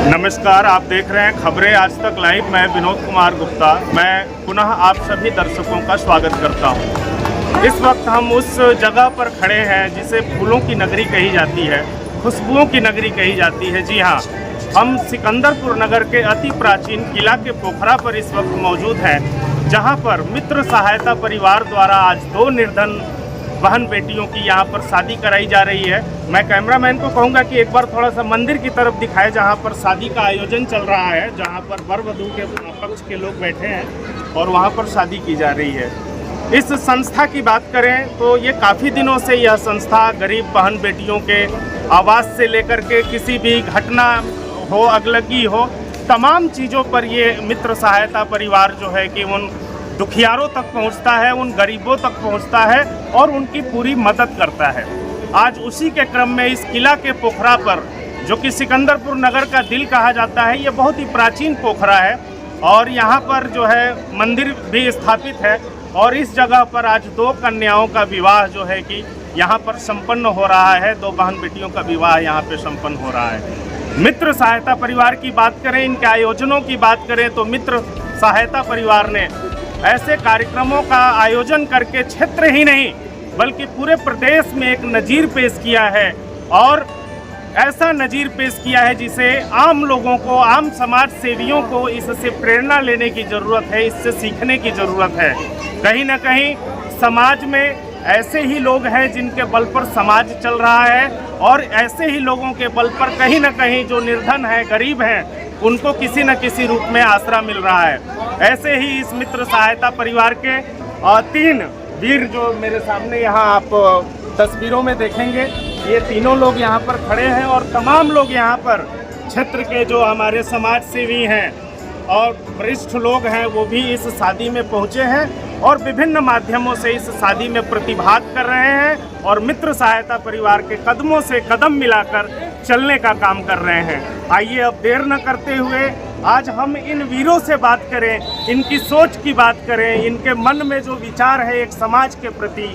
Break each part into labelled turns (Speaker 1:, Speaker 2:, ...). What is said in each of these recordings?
Speaker 1: नमस्कार, आप देख रहे हैं खबरें आज तक लाइव। मैं विनोद कुमार गुप्ता। मैं पुनः आप सभी दर्शकों का स्वागत करता हूं। इस वक्त हम उस जगह पर खड़े हैं जिसे फूलों की नगरी कही जाती है, खुशबुओं की नगरी कही जाती है। जी हाँ, हम सिकंदरपुर नगर के अति प्राचीन किला के पोखरा पर इस वक्त मौजूद हैं, जहां पर मित्र सहायता परिवार द्वारा आज 2 निर्धन बहन बेटियों की यहां पर शादी कराई जा रही है। मैं कैमरामैन को कहूंगा कि एक बार थोड़ा सा मंदिर की तरफ दिखाए, जहां पर शादी का आयोजन चल रहा है, जहां पर वर वधू के पक्ष के लोग बैठे हैं और वहां पर शादी की जा रही है। इस संस्था की बात करें तो ये काफ़ी दिनों से यह संस्था गरीब बहन बेटियों के आवास से लेकर के किसी भी घटना हो, अगलगी हो, तमाम चीज़ों पर ये मित्र सहायता परिवार जो है कि उन दुखियारों तक पहुंचता है, उन गरीबों तक पहुंचता है और उनकी पूरी मदद करता है। आज उसी के क्रम में इस किला के पोखरा पर, जो कि सिकंदरपुर नगर का दिल कहा जाता है, ये बहुत ही प्राचीन पोखरा है और यहाँ पर जो है मंदिर भी स्थापित है। और इस जगह पर आज 2 कन्याओं का विवाह जो है कि यहाँ पर संपन्न हो रहा है। 2 बहन बेटियों का विवाह यहाँ पे संपन्न हो रहा है। मित्र सहायता परिवार की बात करें, इनके आयोजनों की बात करें तो मित्र सहायता परिवार ने ऐसे कार्यक्रमों का आयोजन करके क्षेत्र ही नहीं बल्कि पूरे प्रदेश में एक नज़ीर पेश किया है। और ऐसा नज़ीर पेश किया है जिसे आम लोगों को, आम समाज सेवियों को इससे प्रेरणा लेने की ज़रूरत है, इससे सीखने की ज़रूरत है। कहीं ना कहीं समाज में ऐसे ही लोग हैं जिनके बल पर समाज चल रहा है और ऐसे ही लोगों के बल पर कहीं ना कहीं जो निर्धन हैं, गरीब हैं, उनको किसी न किसी रूप में आसरा मिल रहा है। ऐसे ही इस मित्र सहायता परिवार के 3 वीर जो मेरे सामने यहाँ आप तस्वीरों में देखेंगे, ये तीनों लोग यहाँ पर खड़े हैं और तमाम लोग यहाँ पर क्षेत्र के जो हमारे समाज सेवी हैं और वरिष्ठ लोग हैं वो भी इस शादी में पहुँचे हैं और विभिन्न माध्यमों से इस शादी में प्रतिभाग कर रहे हैं और मित्र सहायता परिवार के कदमों से कदम मिलाकर चलने का काम कर रहे हैं। आइए अब देर न करते हुए आज हम इन वीरों से बात करें, इनकी सोच की बात करें, इनके मन में जो विचार है एक समाज के प्रति,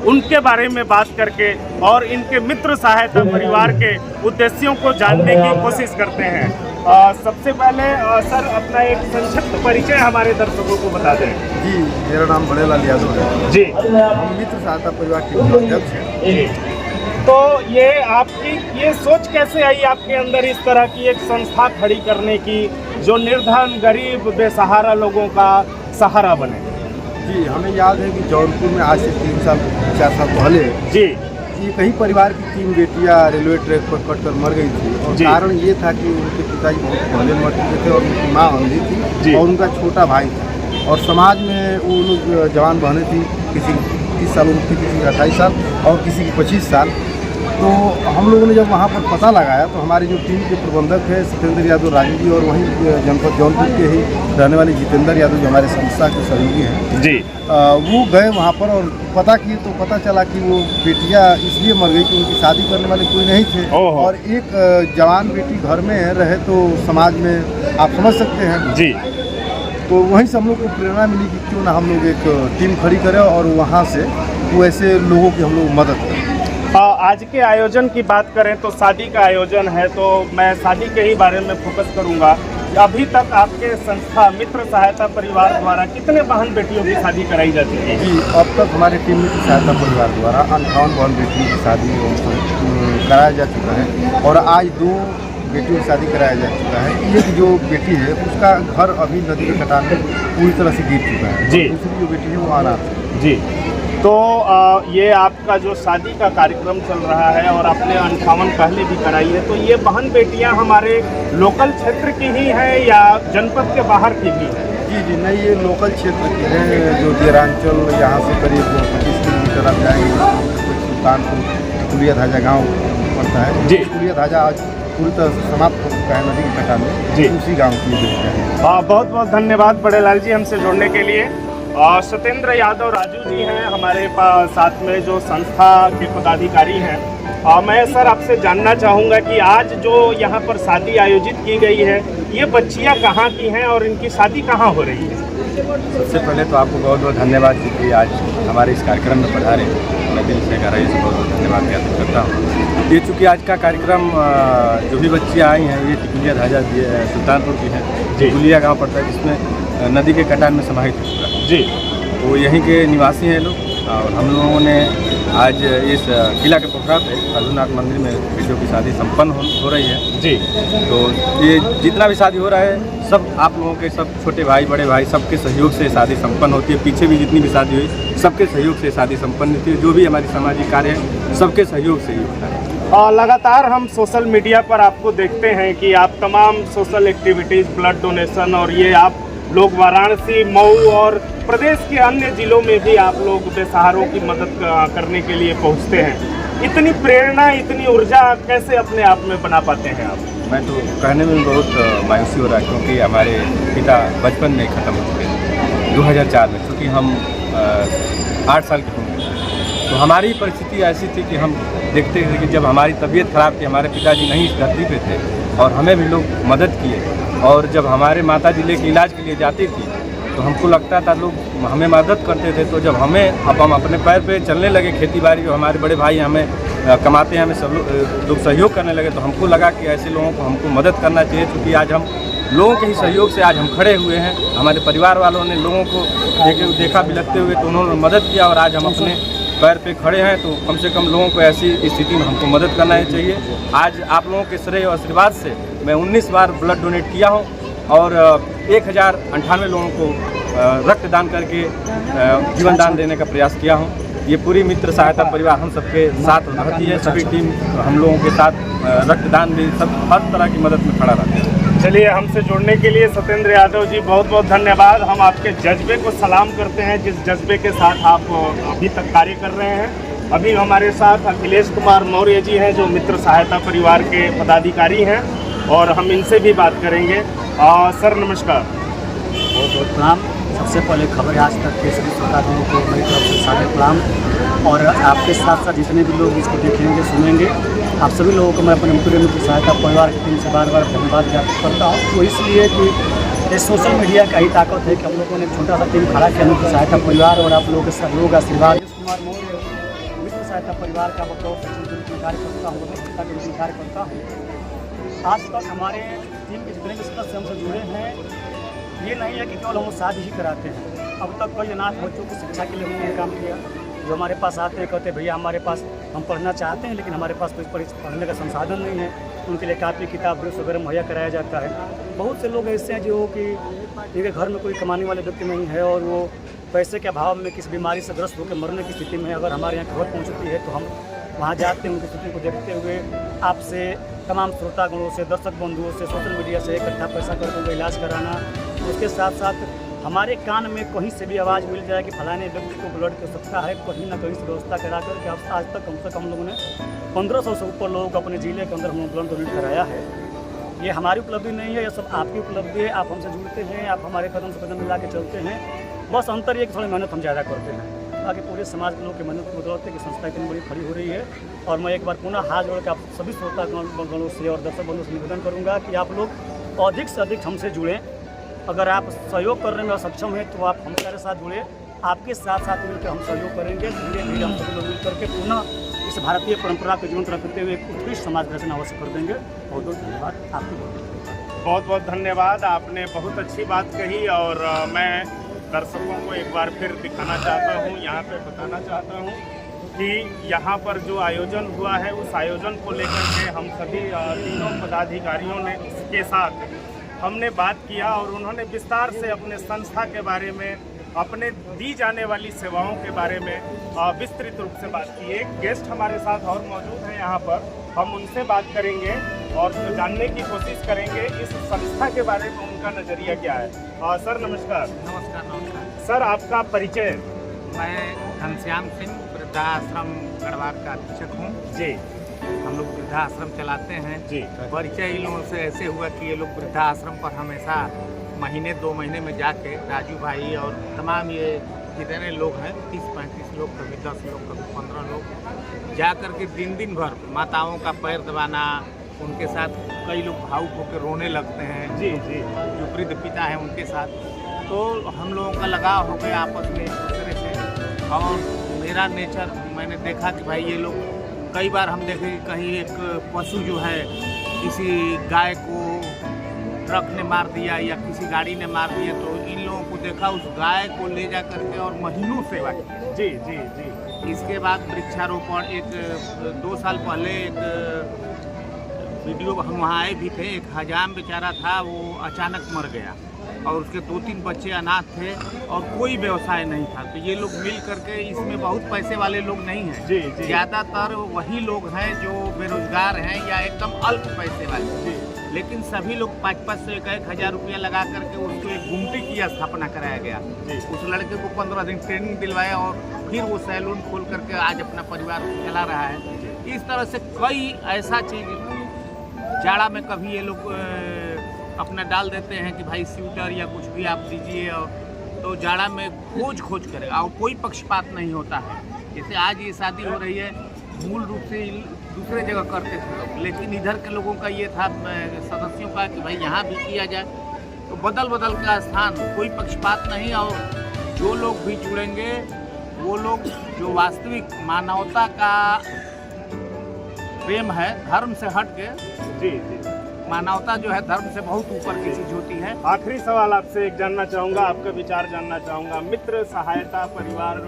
Speaker 1: उनके बारे में बात करके और इनके मित्र सहायता परिवार के उद्देश्यों को जानने की कोशिश करते हैं। सबसे पहले सर अपना एक संक्षिप्त परिचय हमारे दर्शकों को बता दें।
Speaker 2: जी, मेरा नाम बड़ेलाल यादव है
Speaker 1: जी।
Speaker 2: हम मित्र सहायता परिवार के अध्यक्ष हैं।
Speaker 1: तो ये आपकी ये सोच कैसे आई आपके अंदर इस तरह की एक संस्था खड़ी करने की जो निर्धन, गरीब, बेसहारा लोगों का सहारा बने?
Speaker 2: जी, हमें याद है कि जौनपुर में आज से 3-4 साल पहले जी एक ही परिवार की 3 बेटियां रेलवे ट्रैक पर कटकर मर गई थी और कारण ये था कि उनके पिताजी बहुत पहले मर चुके थे और उनकी माँ अंधी थी और उनका छोटा भाई था और समाज में वो लोग जवान बहनें थी, किसी की 30 साल उम्र थी, किसी की 28 साल और किसी की 25 साल। तो हम लोगों ने जब वहाँ पर पता लगाया तो हमारे जो टीम के प्रबंधक है सत्येंद्र यादव राजू जी और वहीं जनपद जौनपुर के ही रहने वाले जितेंद्र यादव जो हमारे संस्था के सहयोगी हैं जी, वो गए वहाँ पर और पता किए तो पता चला कि वो बेटियाँ इसलिए मर गई कि उनकी शादी करने वाले कोई नहीं थे और एक जवान बेटी घर में रहे तो समाज में आप समझ सकते हैं जी। तो वहीं से हम लोग को प्रेरणा मिली कि क्यों ना हम लोग एक टीम खड़ी करें और वहाँ से वो ऐसे लोगों की हम लोग मदद करें।
Speaker 1: आज के आयोजन की बात करें तो शादी का आयोजन है, तो मैं शादी के ही बारे में फोकस करूंगा। अभी तक आपके संस्था मित्र सहायता परिवार द्वारा कितने बहन बेटियों की शादी कराई जा चुकी है?
Speaker 2: जी, अब तक हमारे टीम मित्र सहायता परिवार द्वारा 58 बहन बेटियों की शादी कराया जा चुका है और आज 2 बेटियों की शादी कराया जा चुका है। एक जो बेटी है उसका घर अभी नदी के कटान में पूरी तरह से गिर चुका है जी। दूसरी जो बेटी है वो अनाथ है जी।
Speaker 1: तो ये आपका जो शादी का कार्यक्रम चल रहा है और आपने 58 पहले भी कराई है, तो ये बहन बेटियां हमारे लोकल क्षेत्र की ही हैं या जनपद के बाहर की भी हैं?
Speaker 2: जी जी, नहीं, ये लोकल क्षेत्र की है जो देरांचल यहाँ से करीब 25 किलोमीटर आप जाएंगे, सुल्तानपुर कुलिया धाजा गाँव पड़ता है जी। कुलिया धाजा आज पूरी तरह से समाप्त हो चुका है नदी के कटान में जी, उसी गाँव की बेटियाँ हैं।
Speaker 1: बहुत बहुत धन्यवाद बड़ेलाल जी हमसे जुड़ने के लिए। सत्येंद्र यादव राजू जी हैं हमारे पास साथ में जो संस्था के पदाधिकारी हैं। मैं सर आपसे जानना चाहूँगा कि आज जो यहाँ पर शादी आयोजित की गई है, ये बच्चियाँ कहाँ की हैं और इनकी शादी कहाँ हो रही है?
Speaker 3: सबसे पहले तो आपको बहुत बहुत धन्यवाद कि आज हमारे इस कार्यक्रम में पधारे। मैं दिल से गहराई से बहुत धन्यवाद ज्ञापित करता हूँ। ये चूँकि आज का कार्यक्रम जो भी बच्चियाँ आई हैं ये टिकुलिया राजा सुल्तानपुर की हैं। टिकुलिया गाँव पड़ता है जिसमें नदी के कटान में समाहित है पूरा जी। तो यहीं के निवासी हैं लोग और हम लोगों ने आज इस किला के पोखरा पे अर्जुनाथ मंदिर में बेटियों की शादी संपन्न हो रही है जी। तो ये जितना भी शादी हो रहा है सब आप लोगों के, सब छोटे भाई बड़े भाई सबके सहयोग से शादी संपन्न होती है। पीछे भी जितनी भी शादी हुई सबके सहयोग से शादी संपन्न होती है। जो भी हमारी सामाजिक कार्य है सबके सहयोग से ही होता है।
Speaker 1: और लगातार हम सोशल मीडिया पर आपको देखते हैं कि आप तमाम सोशल एक्टिविटीज़, ब्लड डोनेशन और ये आप लोग वाराणसी, मऊ और प्रदेश के अन्य जिलों में भी आप लोग बेसहारों की मदद करने के लिए पहुंचते हैं। इतनी प्रेरणा, इतनी ऊर्जा कैसे अपने आप में बना पाते हैं आप?
Speaker 3: मैं तो कहने में बहुत मायूसी हो रहा है क्योंकि हमारे पिता बचपन में ख़त्म हो चुके थे 2004 में। चूँकि हम 8 साल के होंगे तो हमारी परिस्थिति ऐसी थी कि हम देखते थे कि जब हमारी तबीयत ख़राब थी, हमारे पिताजी नहीं इस धरती पे थे और हमें भी लोग मदद किए। और जब हमारे माता जी लेके इलाज के लिए जाती थी तो हमको लगता था लोग हमें मदद करते थे। तो जब अब हम अपने पैर पे चलने लगे, खेती बाड़ी जो हमारे बड़े भाई हमें कमाते हैं, हमें सब लोग सहयोग करने लगे, तो हमको लगा कि ऐसे लोगों को हमको मदद करना चाहिए। क्योंकि आज हम लोगों के ही सहयोग से आज हम खड़े हुए हैं। हमारे परिवार वालों ने लोगों को देखा बिलखते हुए तो उन्होंने मदद किया और आज हम अपने पैर पे खड़े हैं। तो कम से कम लोगों को ऐसी स्थिति में हमको मदद करना ही चाहिए। आज आप लोगों के श्रेय और आशीर्वाद से मैं 19 बार ब्लड डोनेट किया हूँ और 1098 लोगों को रक्तदान करके जीवन दान देने का प्रयास किया हूँ। ये पूरी मित्र सहायता परिवार हम सबके साथ रहती है। सभी टीम हम लोगों के साथ रक्तदान भी सब हर तरह की मदद में खड़ा रहता है।
Speaker 1: चलिए, हमसे जुड़ने के लिए सत्येंद्र यादव जी बहुत बहुत धन्यवाद। हम आपके जज्बे को सलाम करते हैं, जिस जज्बे के साथ आप अभी तक कार्य कर रहे हैं। अभी हमारे साथ अखिलेश कुमार मौर्य जी हैं जो मित्र सहायता परिवार के पदाधिकारी हैं और हम इनसे भी बात करेंगे। सर नमस्कार।
Speaker 4: बहुत बहुत प्रणाम। सबसे पहले खबर आज तक के सभी श्रोतागणों को मेरी तरफ से सादर प्रणाम और आपके साथ साथ जितने भी लोग इसको देखेंगे सुनेंगे आप सभी लोगों को मैं अपने मित्र सहायता परिवार की टीम से बार बार धन्यवाद ज्ञापित करता हूँ। वो इसलिए कि ये सोशल मीडिया का ही ताकत है कि हम लोगों ने एक छोटा सा टीम खड़ा किया मित्र सहायता परिवार और आप लोगों के सहयोग आशीर्वाद। कुमार मौर्य मित्र सहायता परिवार का बहुत कार्य करता हूँ, कार्य करता हूँ। आज तक हमारे टीम के जितने भी सदस्य हमसे जुड़े हैं ये नहीं है कि केवल हम शादी ही कराते हैं। अब तक कई अनाथ बच्चों को शिक्षा के लिए हमने काम किया। जो हमारे पास आते हैं कहते हैं भैया हमारे पास हम पढ़ना चाहते हैं लेकिन हमारे पास कोई पढ़ने का संसाधन नहीं है, उनके लिए कापी किताब ब्रश वगैरह मुहैया कराया जाता है। बहुत से लोग ऐसे हैं जो कि जिनके घर में कोई कमाने वाले व्यक्ति नहीं है और वो पैसे के अभाव में किसी बीमारी से ग्रस्त होकर मरने की स्थिति में अगर हमारे यहाँ खबर पहुँचती है तो हम वहाँ जाते हैं। उनकी स्थिति को देखते हुए आपसे तमाम श्रोतागणों से, दर्शक बंधुओं से, सोशल मीडिया से इकट्ठा पैसा करके उनका इलाज कराना। उसके साथ साथ हमारे कान में कहीं से भी आवाज़ मिल जाए कि फलाने व्यक्ति को ब्लड की आवश्यकता है, कहीं ना कहीं से व्यवस्था करा कर के आज तक कम से कम हम लोगों ने 1500 से ऊपर लोगों को अपने ज़िले के अंदर हम ब्लड डोनेट कराया है। ये हमारी उपलब्धि नहीं है, ये सब आपकी उपलब्धि है। आप हमसे जुड़ते हैं, आप हमारे कदम से कदम मिला के चलते हैं। बस अंतर ये कि थोड़ी मेहनत हम ज़्यादा करते हैं ताकि पूरे समाज के लोग की मेहनत की बदौलत की संस्था इतनी बड़ी खड़ी हो रही है। और मैं एक बार पुनः हाथ जोड़ के आप सभी श्रोतागणों से और दर्शक बंधुओं से निवेदन करूँगा कि आप लोग अधिक से अधिक हमसे जुड़ें। अगर आप सहयोग करने में सक्षम हैं तो आप हमारे साथ जुड़े। आपके साथ साथ मिलकर हम सहयोग करेंगे। धीरे धीरे हम सभी लोग मिलकर के पुनः इस भारतीय परंपरा को जीवंत रखते हुए एक उत्कृष्ट समाज रचना अवश्य कर देंगे। बहुत बहुत धन्यवाद आपको।
Speaker 1: बहुत बहुत धन्यवाद। आपने बहुत अच्छी बात कही और मैं दर्शकों को एक बार फिर दिखाना चाहता हूँ, यहाँ पे बताना चाहता हूँ कि यहाँ पर जो आयोजन हुआ है उस आयोजन को लेकर के हम सभी तीनों पदाधिकारियों ने के साथ हमने बात किया और उन्होंने विस्तार से अपने संस्था के बारे में, अपने दी जाने वाली सेवाओं के बारे में विस्तृत रूप से बात की। एक गेस्ट हमारे साथ और मौजूद हैं यहाँ पर, हम उनसे बात करेंगे और जानने की कोशिश करेंगे इस संस्था के बारे में उनका नज़रिया क्या है। सर नमस्कार।
Speaker 5: नमस्कार। नमस्कार
Speaker 1: सर, आपका परिचय?
Speaker 5: मैं घनश्याम सिंह वृद्धाश्रम गढ़वाल का अधीक्षक हूँ
Speaker 1: जी।
Speaker 5: हम लोग वृद्धाश्रम चलाते हैं
Speaker 1: जी।
Speaker 5: परिचय इन लोगों से ऐसे हुआ कि ये लोग वृद्धाश्रम पर हमेशा महीने 2 महीने में जाके राजू भाई और तमाम ये जितने लोग हैं 30-35 लोग, कभी 10 लोग, कभी 15 लोग जा कर के दिन भर माताओं का पैर दबाना, उनके साथ कई लोग भावुक होकर रोने लगते हैं।
Speaker 1: जी जी।
Speaker 5: जो वृद्ध पिता है उनके साथ तो हम लोगों का लगाव हो गया आपस में एक दूसरे से। और मेरा नेचर, मैंने देखा कि भाई ये लोग कई बार हम देखे कि कहीं एक पशु जो है किसी गाय को ट्रक ने मार दिया या किसी गाड़ी ने मार दिया, तो इन लोगों को देखा उस गाय को ले जा करके और महीनों सेवा की।
Speaker 1: जी जी जी।
Speaker 5: इसके बाद वृक्षारोपण, एक 2 साल पहले एक वीडियो हम वहाँ आए भी थे, एक हजाम बेचारा था, वो अचानक मर गया और उसके 2-3 बच्चे अनाथ थे और कोई व्यवसाय नहीं था। तो ये लोग मिल करके, इसमें बहुत पैसे वाले लोग नहीं हैं,
Speaker 1: जी जी।
Speaker 5: ज़्यादातर वही लोग हैं जो बेरोजगार हैं या एकदम अल्प पैसे वाले।
Speaker 1: जी।
Speaker 5: लेकिन सभी लोग 500 से 1,000 रुपया लगा करके उसको एक गुमटी की स्थापना कराया गया।
Speaker 1: जी।
Speaker 5: उस लड़के को 15 दिन ट्रेनिंग दिलवाया और फिर वो सैलून खोल करके आज अपना परिवार चला रहा है। इस तरह से कई ऐसा चीज़ जाड़ा में कभी ये लोग अपना डाल देते हैं कि भाई स्वेटर या कुछ भी आप दीजिए, और तो जाड़ा में खोज करें और कोई पक्षपात नहीं होता है। जैसे आज ये शादी हो रही है, मूल रूप से दूसरे जगह करते थे लोग, लेकिन इधर के लोगों का ये था सदस्यों का कि भाई यहाँ भी किया जाए। तो बदल का स्थान, कोई पक्षपात नहीं, और जो लोग भी जुड़ेंगे वो लोग जो वास्तविक मानवता का प्रेम है, धर्म से हट के,
Speaker 1: जी जी।
Speaker 5: मानवता जो है धर्म से बहुत ऊपर की चीज होती है।
Speaker 1: आखिरी सवाल आपसे एक जानना चाहूँगा, आपका विचार जानना चाहूँगा, मित्र सहायता परिवार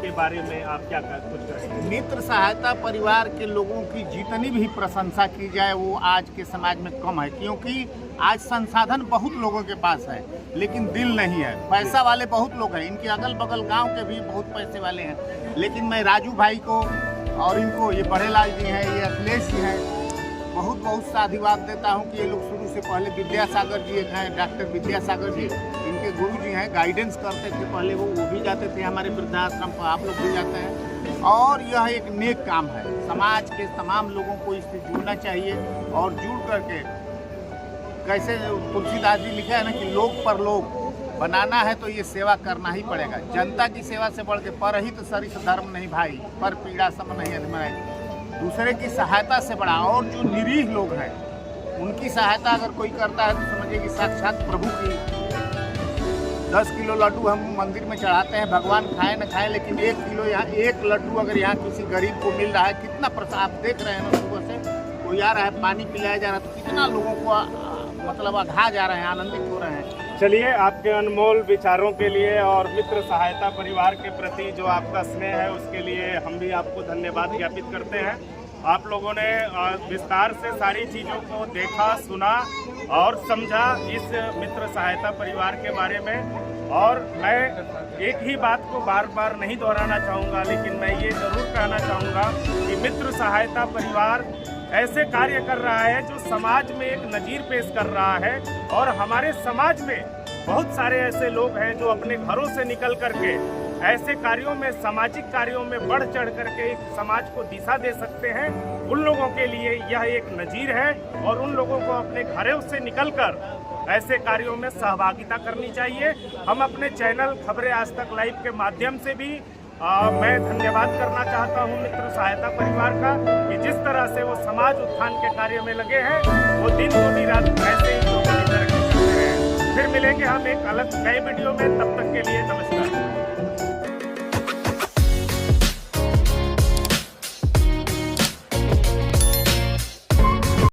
Speaker 1: के बारे में आप क्या कुछ कहेंगे?
Speaker 5: मित्र सहायता परिवार के लोगों की जितनी भी प्रशंसा की जाए वो आज के समाज में कम है, क्योंकि आज संसाधन बहुत लोगों के पास है लेकिन दिल नहीं है। पैसा वाले बहुत लोग हैं, इनके अगल बगल गांव के भी बहुत पैसे वाले हैं, लेकिन मैं राजू भाई को और इनको, ये बड़े लाल जी हैं, ये अखिलेश जी हैं, बहुत साधुवाद देता हूं कि ये लोग शुरू से पहले विद्यासागर जी एक हैं, डॉक्टर विद्यासागर जी, इनके गुरु जी हैं, गाइडेंस करते थे पहले, वो भी जाते थे हमारे वृद्धाश्रम पर, आप लोग भी जाते हैं। और यह एक नेक काम है, समाज के तमाम लोगों को इससे जुड़ना चाहिए और जुड़ करके, कैसे तुलसीदास जी लिखा है ना कि लोक पर लोक बनाना है तो ये सेवा करना ही पड़ेगा। जनता की सेवा से बढ़ के परहित सरिस धर्म नहीं भाई, पर पीड़ा सम नहीं अधमराई। दूसरे की सहायता से बड़ा, और जो निरीह लोग हैं उनकी सहायता अगर कोई करता है तो समझिए कि साक्षात प्रभु की। 10 किलो लड्डू हम मंदिर में चढ़ाते हैं, भगवान खाए न खाए, लेकिन 1 किलो यहाँ, 1 लड्डू अगर यहाँ किसी गरीब को मिल रहा है, कितना प्रसाद आप देख रहे हैं ना, सुबह से कोई आ रहा है, पानी पिलाया जा रहा है, तो कितना लोगों को मतलब अघा जा रहे हैं, आनंदित हो रहे हैं।
Speaker 1: चलिए, आपके अनमोल विचारों के लिए और मित्र सहायता परिवार के प्रति जो आपका स्नेह है उसके लिए हम भी आपको धन्यवाद ज्ञापित करते हैं। आप लोगों ने विस्तार से सारी चीज़ों को देखा, सुना और समझा इस मित्र सहायता परिवार के बारे में। और मैं एक ही बात को बार बार नहीं दोहराना चाहूँगा, लेकिन मैं ये ज़रूर कहना चाहूँगा कि मित्र सहायता परिवार ऐसे कार्य कर रहा है जो समाज में एक नज़ीर पेश कर रहा है। और हमारे समाज में बहुत सारे ऐसे लोग हैं जो अपने घरों से निकल करके ऐसे कार्यों में, सामाजिक कार्यों में बढ़ चढ़ करके समाज को दिशा दे सकते हैं। उन लोगों के लिए यह एक नज़ीर है और उन लोगों को अपने घरों से निकलकर ऐसे कार्यों में सहभागिता करनी चाहिए। हम अपने चैनल खबरें आज तक लाइव के माध्यम से भी मैं धन्यवाद करना चाहता हूं मित्र सहायता परिवार का, कि जिस तरह से वो समाज उत्थान के कार्य में लगे हैं, वो दिन दूनी रात ऐसे ही लोगों की तरक्की करते हैं। फिर मिलेंगे हम एक अलग नए वीडियो में, तब तक के लिए नमस्कार।